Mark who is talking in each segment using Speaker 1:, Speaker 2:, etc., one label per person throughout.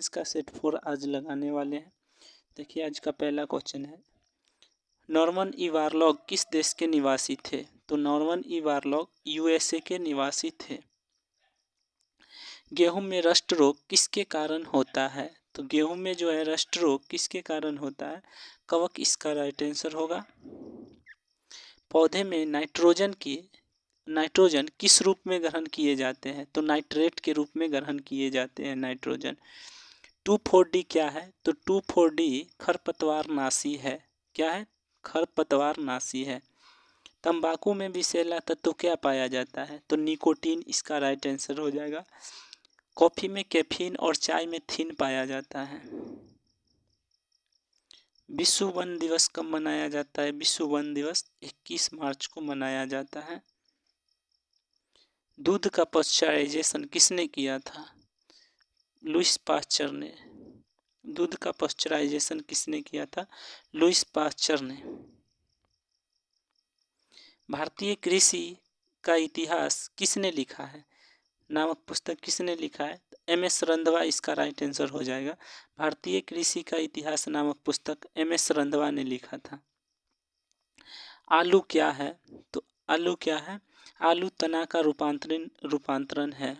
Speaker 1: इसका सेट 4 आज लगाने वाले हैं। देखिए आज का पहला क्वेश्चन है, नॉर्मन ई वारलॉग किस देश के निवासी थे? तो नॉर्मन ई वारलॉग यूएसए के निवासी थे। गेहूं में रस्ट रोग किसके कारण होता है? तो गेहूं में जो है रस्ट रोग किसके कारण होता है? कवक इसका राइट आंसर होगा। पौधे में नाइट्रोजन किस रूप में ग्रहण किए जाते हैं? तो नाइट्रेट के रूप में ग्रहण किए जाते हैं नाइट्रोजन। 2,4-D क्या है? तो 2,4-D खरपतवारनाशी है। क्या है? खरपतवारनाशी है। तंबाकू में विषैला तत्व क्या पाया जाता है? तो निकोटीन इसका राइट आंसर हो जाएगा। कॉफी में कैफीन और चाय में थीन पाया जाता है। विश्व वन दिवस कब मनाया जाता है? विश्व वन दिवस 21 मार्च को मनाया जाता है। दूध का पाश्चराइजेशन किसने किया था? लुईस पाश्चर ने। दूध का पाश्चराइजेशन किसने किया था? लुईस पाश्चर ने। भारतीय कृषि का इतिहास किसने लिखा है नामक पुस्तक किसने लिखा है? एम.एस. रंधवा इसका राइट आंसर हो जाएगा। भारतीय कृषि का इतिहास नामक पुस्तक एम.एस. रंधवा ने लिखा था। आलू क्या है? तो आलू क्या है? आलू तना का रूपांतरण है।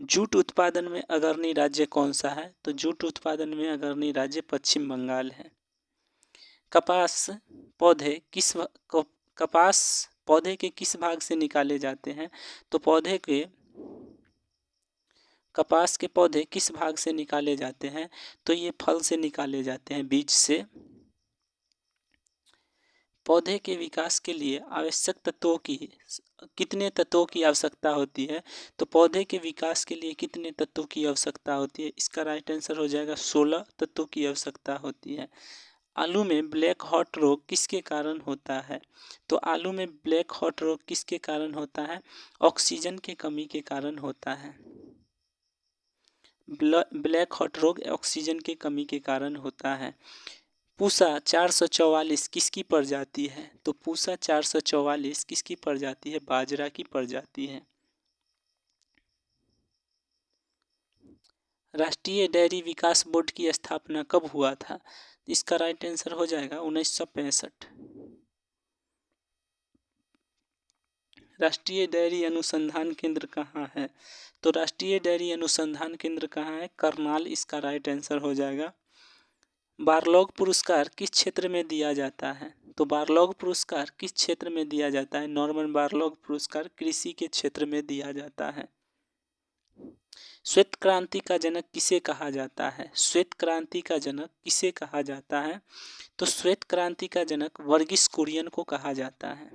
Speaker 1: जूट उत्पादन में अग्रणी राज्य कौन सा है? तो जूट उत्पादन में अग्रणी राज्य पश्चिम बंगाल है। कपास पौधे के किस भाग से निकाले जाते हैं? तो कपास के पौधे किस भाग से निकाले जाते हैं? तो ये फल से निकाले जाते हैं, बीज से। पौधे के विकास के लिए आवश्यक कितने तत्वों की आवश्यकता होती है? तो पौधे के विकास के लिए कितने तत्वों की आवश्यकता होती है? इसका राइट आंसर हो जाएगा 16 तत्वों की आवश्यकता होती है। आलू में ब्लैक हॉट रोग किसके कारण होता है? तो आलू में ब्लैक हॉट रोग किसके कारण होता है? ऑक्सीजन की कमी के कारण होता है। ब्लैक हॉट रोग ऑक्सीजन की कमी के कारण होता है। पूसा 444 किसकी प्रजाति है? तो पूसा 444 किसकी प्रजाति है? बाजरा की प्रजाति है। राष्ट्रीय डेयरी विकास बोर्ड की स्थापना कब हुआ था? इसका राइट आंसर हो जाएगा 1965। राष्ट्रीय डेयरी अनुसंधान केंद्र कहाँ है? तो राष्ट्रीय डेयरी अनुसंधान केंद्र कहाँ है? करनाल इसका राइट आंसर हो जाएगा। बारलॉग पुरस्कार किस क्षेत्र में दिया जाता है? तो बारलॉग पुरस्कार किस क्षेत्र में दिया जाता है? नॉर्मन बारलॉग पुरस्कार कृषि के क्षेत्र में दिया जाता है। श्वेत क्रांति का जनक किसे कहा जाता है? श्वेत क्रांति का जनक किसे कहा जाता है? तो श्वेत क्रांति का जनक वर्गीस कुरियन को कहा जाता है।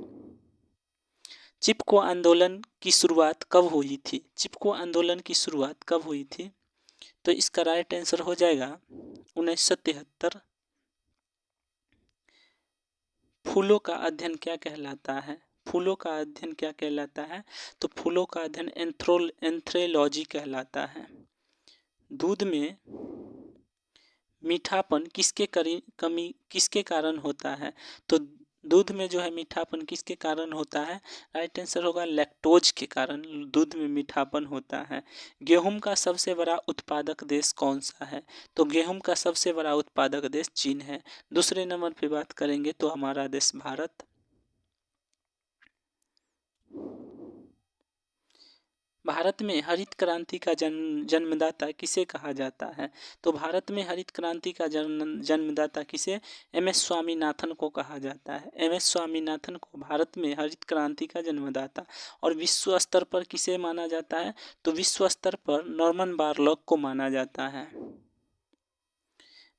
Speaker 1: चिपको आंदोलन की शुरुआत कब हुई थी? चिपको आंदोलन की शुरुआत कब हुई थी? तो इसका राइट आंसर हो जाएगा 1973। फूलों का अध्ययन क्या कहलाता है? फूलों का अध्ययन क्या कहलाता है? तो फूलों का अध्ययन एंथ्रोलॉजी कहलाता है। दूध में मीठापन किसके कारण होता है? तो दूध में जो है मीठापन किसके कारण होता है? राइट आंसर होगा लैक्टोज के कारण दूध में मीठापन होता है। गेहूं का सबसे बड़ा उत्पादक देश कौन सा है? तो गेहूं का सबसे बड़ा उत्पादक देश चीन है। दूसरे नंबर पे बात करेंगे तो हमारा देश भारत। भारत में हरित क्रांति का जन्मदाता किसे कहा जाता है? तो भारत में हरित क्रांति का जन्मदाता किसे? एम.एस. स्वामीनाथन को कहा जाता है। एम.एस. स्वामीनाथन को भारत में हरित क्रांति का जन्मदाता। और विश्व स्तर पर किसे माना जाता है? तो विश्व स्तर पर नॉर्मन बारलॉग को माना जाता है।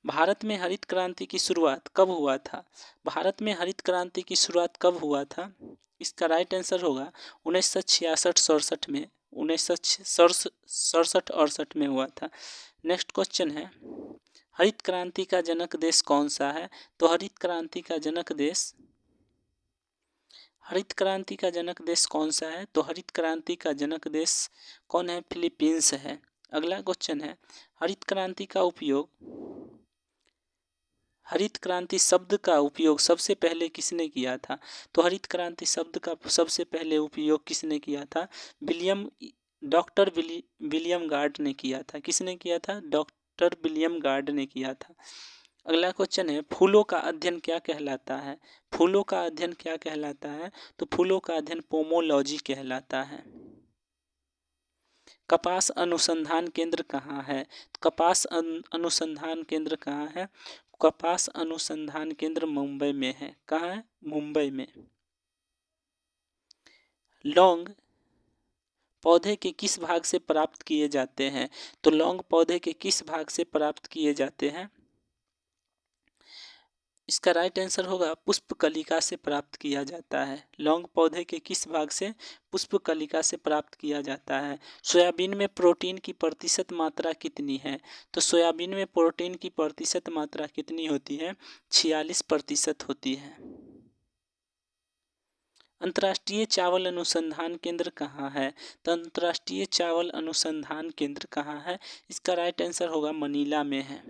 Speaker 1: भारत में हरित क्रांति की शुरुआत कब हुआ था? भारत में हरित क्रांति की शुरुआत कब हुआ था? इसका राइट आंसर होगा 1966-67 में, 1967-68 में हुआ था। नेक्स्ट क्वेश्चन है, हरित क्रांति का जनक देश कौन सा है? तो हरित क्रांति का जनक देश कौन सा है? तो हरित क्रांति का जनक देश कौन है? फिलीपींस है। अगला क्वेश्चन है, हरित क्रांति शब्द का उपयोग सबसे पहले किसने किया था? तो हरित क्रांति शब्द का सबसे पहले उपयोग किसने किया था? विलियम डॉक्टर विलियम गार्ड ने किया था। किसने किया था? डॉक्टर विलियम गार्ड ने किया था। अगला क्वेश्चन है, फूलों का अध्ययन क्या कहलाता है? फूलों का अध्ययन क्या कहलाता है? तो फूलों का अध्ययन पोमोलॉजी कहलाता है। कपास अनुसंधान केंद्र कहाँ है? कपास अनुसंधान केंद्र कहाँ है? कपास अनुसंधान केंद्र मुंबई में है। कहाँ है? मुंबई में। लौंग पौधे के किस भाग से प्राप्त किए जाते हैं? तो लौंग पौधे के किस भाग से प्राप्त किए जाते हैं? इसका राइट आंसर होगा पुष्प कलिका से प्राप्त किया जाता है। लौंग पौधे के किस भाग से? पुष्प कलिका से प्राप्त किया जाता है। सोयाबीन में प्रोटीन की प्रतिशत मात्रा कितनी है? तो सोयाबीन में प्रोटीन की प्रतिशत मात्रा कितनी होती है? 46% होती है। अंतर्राष्ट्रीय चावल अनुसंधान केंद्र कहाँ है? तो अंतर्राष्ट्रीय चावल अनुसंधान केंद्र कहाँ है? इसका राइट आंसर होगा मनीला में है।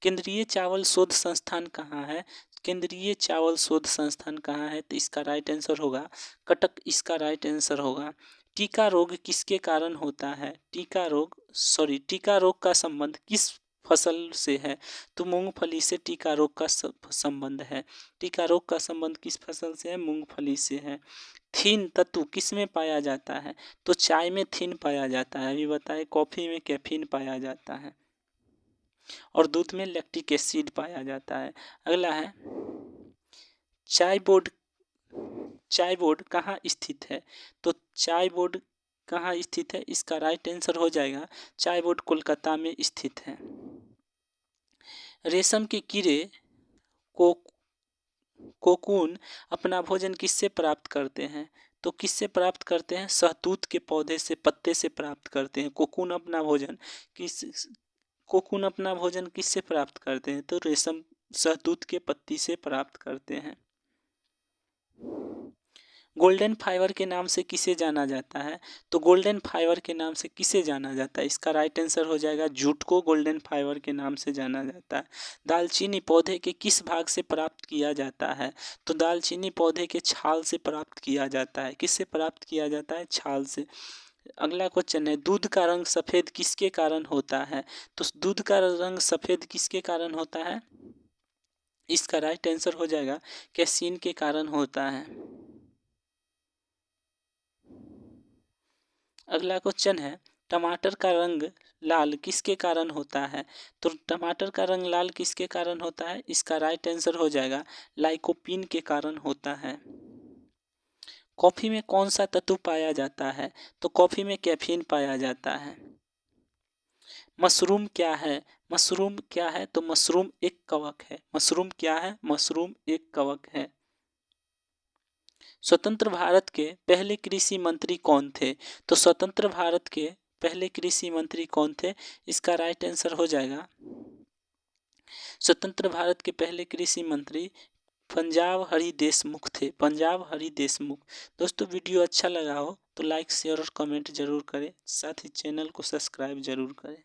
Speaker 1: केंद्रीय चावल शोध संस्थान कहाँ है? केंद्रीय चावल शोध संस्थान कहाँ है? तो इसका राइट आंसर होगा कटक। इसका राइट आंसर होगा। टीका रोग किसके कारण होता है? टीका रोग का संबंध किस फसल से है? तो मूंगफली से टीका रोग का संबंध है। टीका रोग का संबंध किस फसल से है? मूंगफली से है। थीन तत्व किस में पाया जाता है? तो चाय में थीन पाया जाता है। अभी बताए, कॉफी में कैफीन पाया जाता है और दूध में लैक्टिक एसिड पाया जाता है। अगला है, चाय बोर्ड कहाँ स्थित है? तो चाय बोर्ड कहाँ स्थित है? इसका राइट आंसर हो जाएगा चाय बोर्ड कोलकाता में स्थित है। रेशम के कीड़े कोकून अपना भोजन किससे प्राप्त करते हैं? तो किससे प्राप्त करते हैं? शहतूत के पौधे से, पत्ते से प्राप्त करते हैं। कोकून अपना भोजन किससे प्राप्त करते हैं? तो रेशम शहतूत के पत्ती से प्राप्त करते हैं। गोल्डन फाइबर के नाम से किसे जाना जाता है? तो गोल्डन फाइबर के नाम से किसे जाना जाता है? इसका राइट आंसर हो जाएगा जूट को गोल्डन फाइबर के नाम से जाना जाता है। दालचीनी पौधे के किस भाग से प्राप्त किया जाता है? तो दालचीनी पौधे के छाल से प्राप्त किया जाता है। किससे प्राप्त किया जाता है? छाल से। अगला क्वेश्चन है, दूध का रंग सफ़ेद किसके कारण होता है? तो दूध का रंग सफ़ेद किसके कारण होता है? इसका राइट आंसर हो जाएगा कैसीन के कारण होता है। अगला क्वेश्चन है, टमाटर का रंग लाल किसके कारण होता है? तो टमाटर का रंग लाल किसके कारण होता है? इसका राइट आंसर हो जाएगा लाइकोपीन के कारण होता है। कॉफी में कौन सा तत्व पाया जाता है? तो कॉफी में कैफीन पाया जाता है। मशरूम क्या है? मशरूम क्या है? तो मशरूम एक कवक है। मशरूम क्या है? मशरूम एक कवक है। स्वतंत्र भारत के पहले कृषि मंत्री कौन थे? तो स्वतंत्र भारत के पहले कृषि मंत्री कौन थे? इसका राइट आंसर हो जाएगा स्वतंत्र भारत के पहले कृषि मंत्री पंजाब हरि देशमुख थे। पंजाब हरि देशमुख। दोस्तों, वीडियो अच्छा लगा हो तो लाइक शेयर और कमेंट जरूर करें, साथ ही चैनल को सब्सक्राइब जरूर करें।